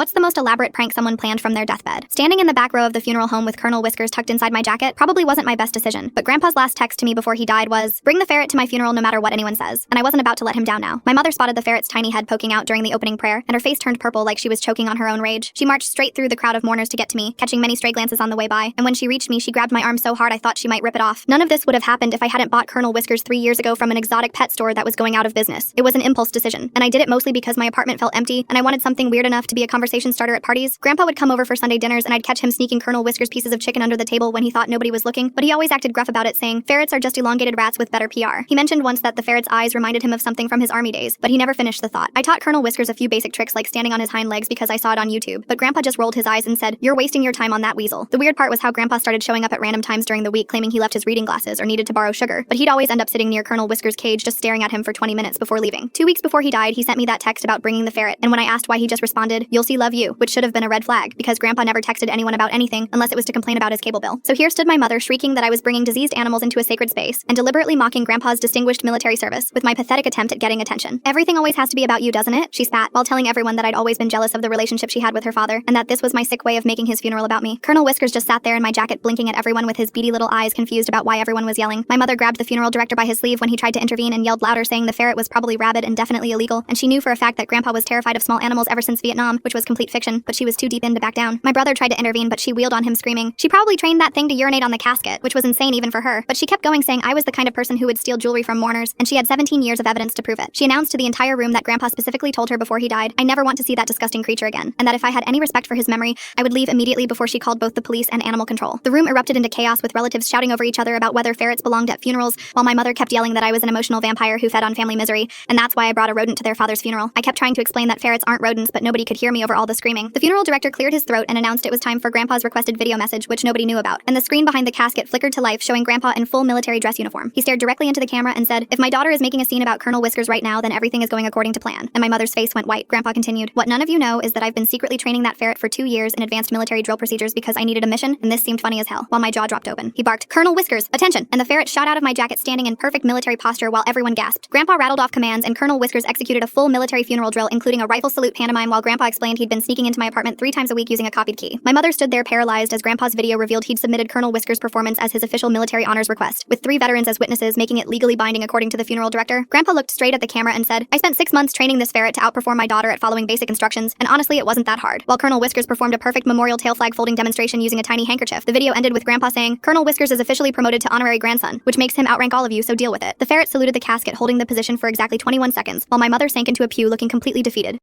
What's the most elaborate prank someone planned from their deathbed? Standing in the back row of the funeral home with Colonel Whiskers tucked inside my jacket probably wasn't my best decision, but Grandpa's last text to me before he died was, "Bring the ferret to my funeral no matter what anyone says," and I wasn't about to let him down now. My mother spotted the ferret's tiny head poking out during the opening prayer, and her face turned purple like she was choking on her own rage. She marched straight through the crowd of mourners to get to me, catching many stray glances on the way by, and when she reached me, she grabbed my arm so hard I thought she might rip it off. None of this would have happened if I hadn't bought Colonel Whiskers 3 years ago from an exotic pet store that was going out of business. It was an impulse decision, and I did it mostly because my apartment felt empty, and I wanted something weird enough to be a conversation starter at parties. Grandpa would come over for Sunday dinners, and I'd catch him sneaking Colonel Whiskers pieces of chicken under the table when he thought nobody was looking, but he always acted gruff about it, saying, "Ferrets are just elongated rats with better PR." He mentioned once that the ferret's eyes reminded him of something from his army days, but he never finished the thought. I taught Colonel Whiskers a few basic tricks like standing on his hind legs because I saw it on YouTube, but Grandpa just rolled his eyes and said, "You're wasting your time on that weasel." The weird part was how Grandpa started showing up at random times during the week claiming he left his reading glasses or needed to borrow sugar, but he'd always end up sitting near Colonel Whiskers' cage just staring at him for 20 minutes before leaving. 2 weeks before he died, he sent me that text about bringing the ferret, and when I asked why, he just responded, "You'll see, love you," which should have been a red flag because Grandpa never texted anyone about anything unless it was to complain about his cable bill. So here stood my mother shrieking that I was bringing diseased animals into a sacred space and deliberately mocking Grandpa's distinguished military service with my pathetic attempt at getting attention. "Everything always has to be about you, doesn't it?" she spat, while telling everyone that I'd always been jealous of the relationship she had with her father and that this was my sick way of making his funeral about me. Colonel Whiskers just sat there in my jacket blinking at everyone with his beady little eyes, confused about why everyone was yelling. My mother grabbed the funeral director by his sleeve when he tried to intervene and yelled louder, saying the ferret was probably rabid and definitely illegal, and she knew for a fact that Grandpa was terrified of small animals ever since Vietnam, which was complete fiction, but she was too deep in to back down. My brother tried to intervene, but she wheeled on him screaming, "She probably trained that thing to urinate on the casket," which was insane even for her, but she kept going, saying I was the kind of person who would steal jewelry from mourners, and she had 17 years of evidence to prove it. She announced to the entire room that Grandpa specifically told her before he died, "I never want to see that disgusting creature again," and that if I had any respect for his memory, I would leave immediately before she called both the police and animal control. The room erupted into chaos with relatives shouting over each other about whether ferrets belonged at funerals, while my mother kept yelling that I was an emotional vampire who fed on family misery, and that's why I brought a rodent to their father's funeral. I kept trying to explain that ferrets aren't rodents, but nobody could hear me over all the screaming. The funeral director cleared his throat and announced it was time for Grandpa's requested video message, which nobody knew about, and the screen behind the casket flickered to life, showing Grandpa in full military dress uniform. He stared directly into the camera and said, "If my daughter is making a scene about Colonel Whiskers right now, then everything is going according to plan." And my mother's face went white. Grandpa continued, "What none of you know is that I've been secretly training that ferret for 2 years in advanced military drill procedures because I needed a mission, and this seemed funny as hell." While my jaw dropped open, he barked, "Colonel Whiskers, attention!" and the ferret shot out of my jacket standing in perfect military posture while everyone gasped. Grandpa rattled off commands, and Colonel Whiskers executed a full military funeral drill, including a rifle salute pantomime, while Grandpa explained he'd been sneaking into my apartment 3 times a week using a copied key. My mother stood there paralyzed as Grandpa's video revealed he'd submitted Colonel Whiskers' performance as his official military honors request, with 3 veterans as witnesses, making it legally binding according to the funeral director. Grandpa looked straight at the camera and said, "I spent 6 months training this ferret to outperform my daughter at following basic instructions, and honestly it wasn't that hard." While Colonel Whiskers performed a perfect memorial tail flag folding demonstration using a tiny handkerchief, the video ended with Grandpa saying, "Colonel Whiskers is officially promoted to honorary grandson, which makes him outrank all of you, so deal with it." The ferret saluted the casket, holding the position for exactly 21 seconds, while my mother sank into a pew looking completely defeated.